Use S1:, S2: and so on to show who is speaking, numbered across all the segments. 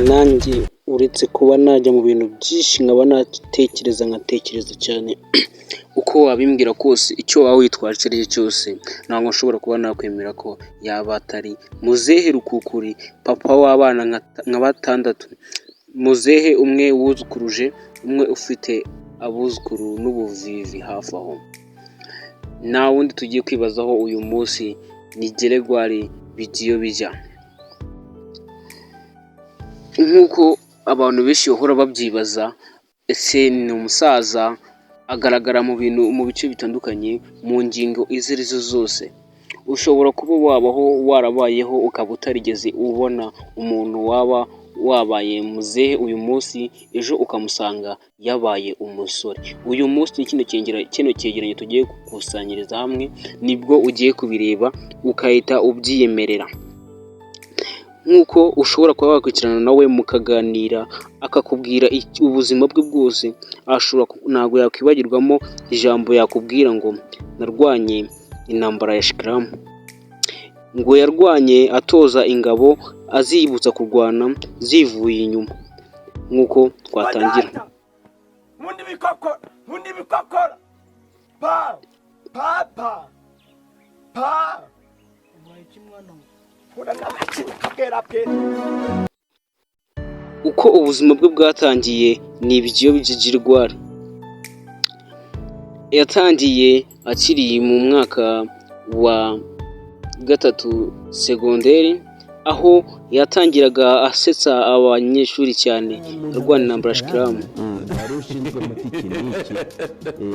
S1: nanjye uretse kuba najya mu bintu byinshi nkaba nkatekereza cyane uko wabimbwira kose, icyo waba witwaje icyo ari cyo cyose, ntabwo nshobora kuba nakwemera ko yaba atari muzehe Rukukuri, papa w'abana nka batandatu, muzehe umwe wuzukuruje, umwe ufite abuzukuru n'ubuvivi hafi aho. Nta wundi tugiye kwibazaho uyu munsi ni Gregoire Bigiyobijya. Nk'uko abantu benshi bahora babyibaza, ese ni umusaza agaragara mu bice bitandukanye, mu ngingo izo arizo zose. Ushobora kuba wabaho warabayeho ukaba utarigeze ubona umuntu waba wabaye muzehe uyu munsi, ejo ukamusanga yabaye umusore. Uyu munsi kino cyegeranyo tugiye gukusanyiriza hamwe nibwo ugiye kubireba ukahita ubyiyemerera. Nk'uko ushobora kuba wakurikirana nawe mukaganira akakubwira ubuzima bwe bwose, ntabwo yakwibagirwamo ijambo yakubwira ngo narwanye intambara ya Shikaramu, ngo yarwanye atoza ingabo azibutsa kurwana zivuye inyuma. Nk'uko twatangira
S2: mundi bikokora papa
S1: uko ubuzima bwe bwatangiye ni Bigiyobijya Gregoire. Yatangiye akiri mu mwaka wa gatatu segonderi, aho yatangiraga asetsa abanyeshuri cyane arwana intambara ya Shikaramu.
S3: wari ushinzwe muri tekiniki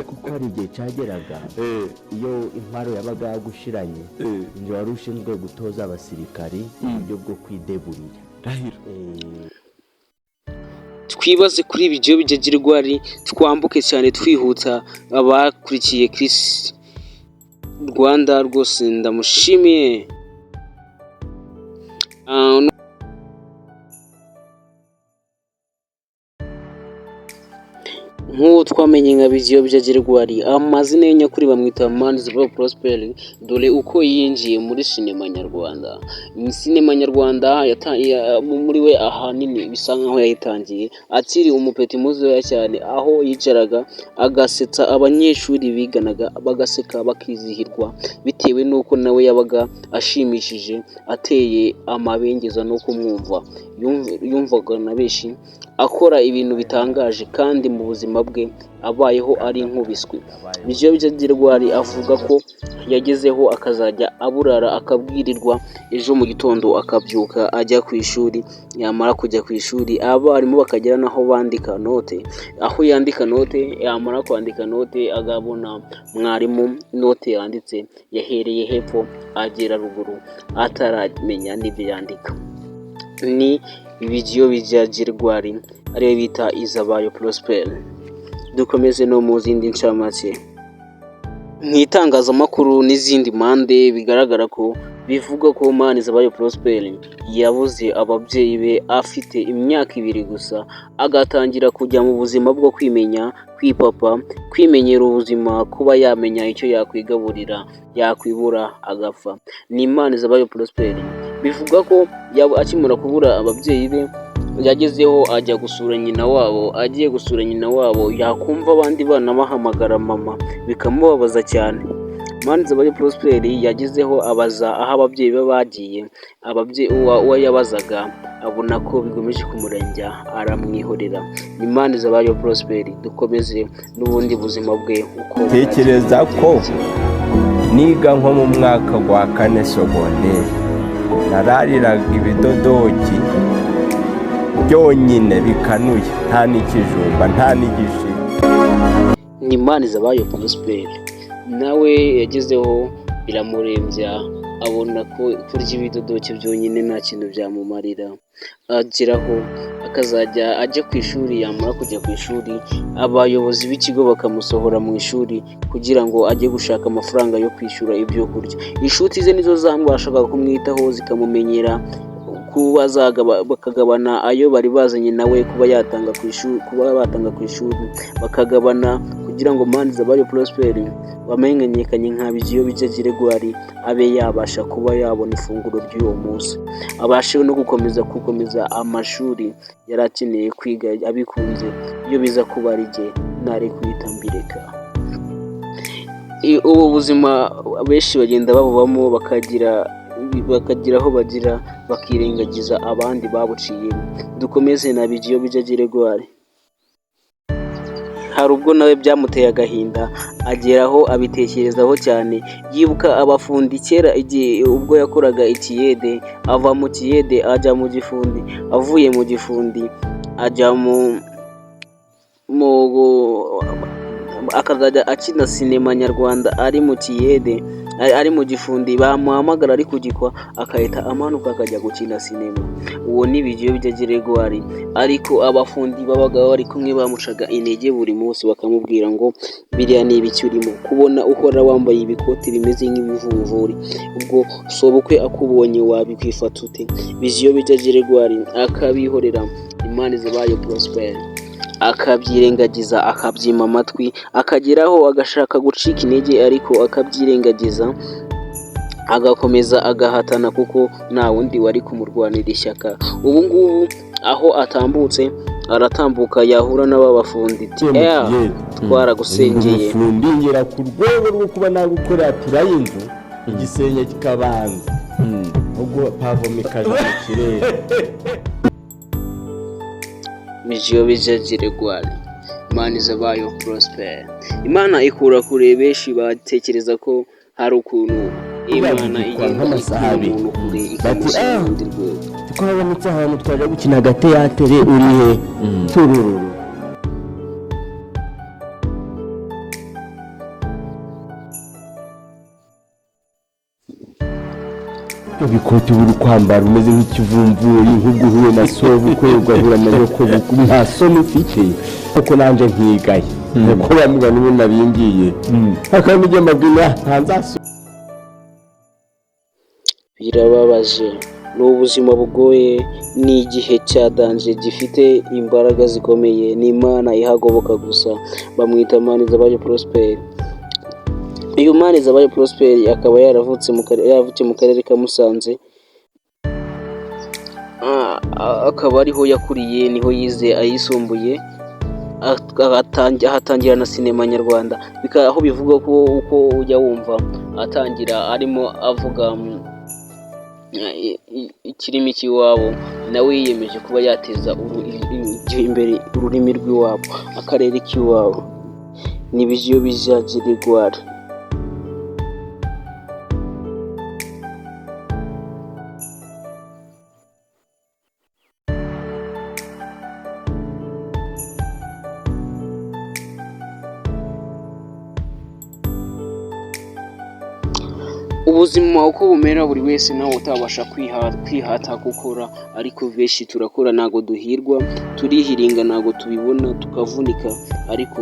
S3: kuko hari igihe cyageraga iyo intwaro yabaga yagushiranye, njye wari ushinzwe gutoza abasirikari uburyo bwo kwideburira.
S1: Twibaze kuri Bigiyobijya Gregoire, twambuke cyane twihuta. Abakurikiye Chris Rwanda rwose ndamushimiye. Nk'uwo twamenye nka Bigiyobijya Gregoire, amazina ye nyakuri bamwita Manizaba Prosper, dore uko yinjiye muri sinema nyarwanda. Sinema nyarwanda muri we ahanini bisa nkaho yayitangiye akiri umupeti mutoya cyane, aho yicaraga agasetsa abanyeshuri biganaga bagaseka bakizihirwa, bitewe n'uko nawe yabaga ashimishije, ateye amabengeza no kumwumva. Yumvaga na benshi akora ibintu bitangaje, kandi mu buzima bwe abayeho ari nk'ubiswi. Bigiyobijya Gregoire avuga ko yagezeho akazajya aburara akabwirirwa, ejo mu gitondo akabyuka ajya ku ishuri, yamara kujya ku ishuri abarimu bakagera naho bandika note, aho yandika note, yamara kwandika note agabona mwarimu note yanditse yahereye hepfo agera ruguru ataramenya n'ibyo yandika. Ni Bigiyobijya Gregoire ariyo bita Izabayo Prosper. Dukomeze no mu zindi ncamake. Nk'itangazamakuru n'izindi mpande bigaragara ko bivuga ko Manizabayo Prosper yabuze ababyeyi be afite imyaka 2 gusa, agatangira kujya mu buzima bwo kwimenya, kwipapa, kwimenyera ubuzima, kuba yamenya icyo yakwigaburira, yakwibura agapfa. Ni Manizabayo Prosper bivuga ko akimara kubura ababyeyi be yagezeho ajya gusura nyina wabo. Agiye gusura nyina wabo yakumva abandi bana bahamagara mama, bikamubabaza cyane. Manizabayo Prosper yagezeho abaza aho ababyeyi be bagiye. Uwo yabazaga abona ko bigomeje kumurengya, aramwihorera. Ni Manizabayo Prosper. Dukomeze n'ubundi buzima bwe uko
S4: tekereza ko niga nko mu mwaka wa 4 segonderi, narariraga ibidodoki byonyine bikanuye, nta n'ikijumba nta n'igishiri.
S1: Ni Manizabayo Prosper nawe yagezeho biramurembya, abona ko kurya ibidodoki byonyine nta kintu byamumarira. Ageraho akazajya ajya ku ishuri, yamara kujya ku ishuri abayobozi b'ikigo bakamusohora mu ishuri kugira ngo ajye gushaka amafaranga yo kwishyura ibyo kurya. Inshuti ze nizo zambashaga kumwitaho zikamumenyera, bakagabana ayo bari bazanye nawe kuba batanga ku ishuri, bakagabana kugira ngo Manizabayo Prosper wamenyekanye nka Bigiyo bijya Gregoire abe yabasha kuba yabona ifunguro ry'uwo munsi, abashe no gukomeza amashuri yari akeneye kwiga abikunze, iyo biza kuba ari jye ntari kwita mbireka. Ubu buzima benshi bagenda babubamo bakagira aho bagira bakirengagiza abandi babuciyemo. Dukomeze na Bigiyo bijya Gregoire. Hari ubwo nawe byamuteye agahinda ageraho abitekerezaho cyane, yibuka abafundi kera igihe ubwo yakoraga ikiyede, ava mu kiyede ajya mu gifundi, avuye mu gifundi ajya akazajya akina sinema nyarwanda ari mu kiyede, ari mu gifundi, bamuhamagara ari kugikwa akahita amanuka akajya gukina sinema. Uwo ni Bigiyo bijya Gregoire, ariko abafundi babaga bari kumwe bamucaga intege buri munsi bakamubwira ngo biriya ni ibiki urimo kubona uhora wambaye ibikoti bimeze nk'ibivumvuri, ubwo sobukwe akubonye wabikwifata ute? Bigiyo bijya Gregoire akabihorera, Manizabayo Prosper akabyirengagiza, akabyima amatwi, akageraho agashaka gucika intege ariko akabyirengagiza, agakomeza agahatana kuko nta wundi wari kumurwanira ishyaka. Ubu ngubu aho atambutse aratambuka yahura n'ababafundi twaragusengeye,
S3: ngera ku rwego rwo kuba nagukorera turayi inzu igisenge kikabanza ubwo pavome ikaja mu kirere.
S1: Bigiyo bijya Gregoire, Manizabayo Prosper. Imana ikura kure, benshi batekereza ko hari ukuntu Imana igenda ikura umuntu kure ikamushyira mu rundi rwego.
S3: Twabonetse ahantu twaje gukina agateyatere, uri he? Tururu ibikoti buri kwambara umeze nk'ikivumvuri, nk'uguhuye na sobukwe ugahura na nyokobukwe, nta soni ufite kuko nanje nkigaye nuko bamuga nibo nabingiye akamije mabwira ntanzaso.
S1: Birababaje, ni ubuzima bugoye, ni igihe cya danje gifite imbaraga zikomeye, ni Imana ihagoboka gusa. Bamwita Manizabayo Prosper. Uyu Manizabayo Prosper akaba yaravutse mu karere ka Musanze, akaba ariho yakuriye, niho yize ayisumbuye, ahatangira na sinema nyarwanda, aho bivuga ko uko ujya wumva atangira arimo avuga ikirimi cy'iwabo, nawe yiyemeje kuba yateza imbere ururimi rw'iwabo, akarere k'iwabo. Ni Bigiyo bijya Gregoire. Ubuzima uko bumera buri wese nawe utabasha kwihata gukora, ariko benshi turakora ntago duhirwa, turihiringa ntago tubibona tukavunika, ariko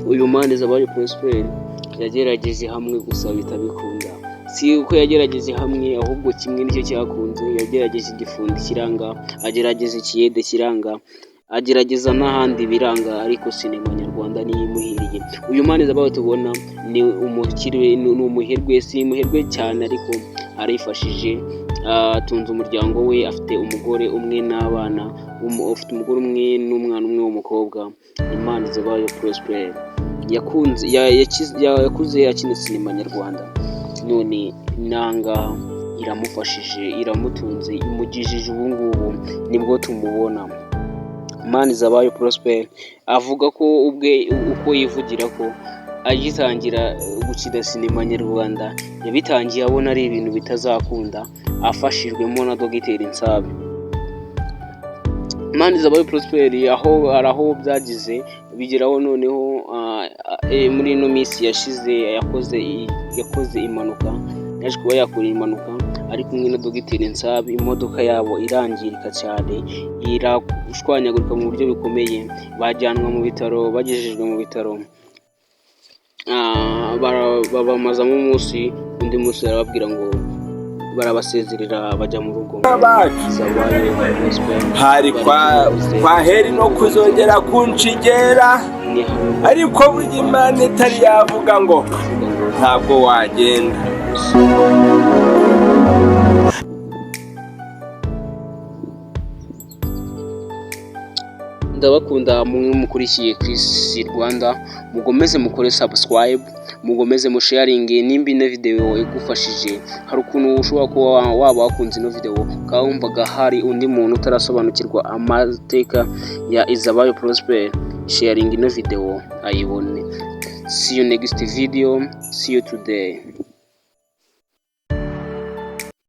S1: uyu Manizabayo Prosper yagerageje hamwe gusa bitabikunda. Si uko yagerageje hamwe, ahubwo kimwe nicyo cyakunze, yagerageje igifundi kiranga, agerageza ikiyede kiranga, agerageza n'ahandi biranga, ariko sinema nyarwanda niyo imuhiriye. Uyu Manizabayo tubona ni umukire, ni umuherwe, si umuherwe cyane ariko arifashije, atunze umuryango we, afite umugore umwe n'abana, afite umugore umwe n'umwana umwe w'umukobwa. Manizabayo Prosper yakuze akina sinema nyarwanda, none nangaha iramufashije, iramutunze, imugijije ubu ngubu nibwo tumubona. Manizabayo Prosper avuga ko ubwe uko yivugira ko agitangira gukina sinema nyarwanda yabitangiye abona ari ibintu bitazakunda, afashijwemo na Dogiteri Nsabe. Manizabayo Prosper aho byagize bigeraho noneho muri ino minsi yashize yakoze impanuka, yaje kuba yakora impanuka ari kumwe na Dogiteri Nsabe, imodoka yabo irangirika cyane, irashwanyagurika mu buryo bikomeye, bajyanwa mu bitaro, bagejejwe mu bitaro, babamazamo umunsi, undi munsi arababwira ngo barabasezerera bajya mu rugo.
S2: abacu hari kwa heri no kuzongera kunshigera, ariko burya Imana itari yavuga ngo ntabwo wagenda.
S1: Ndabakunda mwe mukurikiye Chris Rwanda, mugomeze mukore subscribe, mugomeze mu sharing nimba ino video igufashije. Hari ukuntu ushobora kuba waba wakunze ino video kawumvaga hari undi muntu utarasobanukirwa amateka ya Izabayo Prosper, sharing ino video ayibone. See you next video, see you today.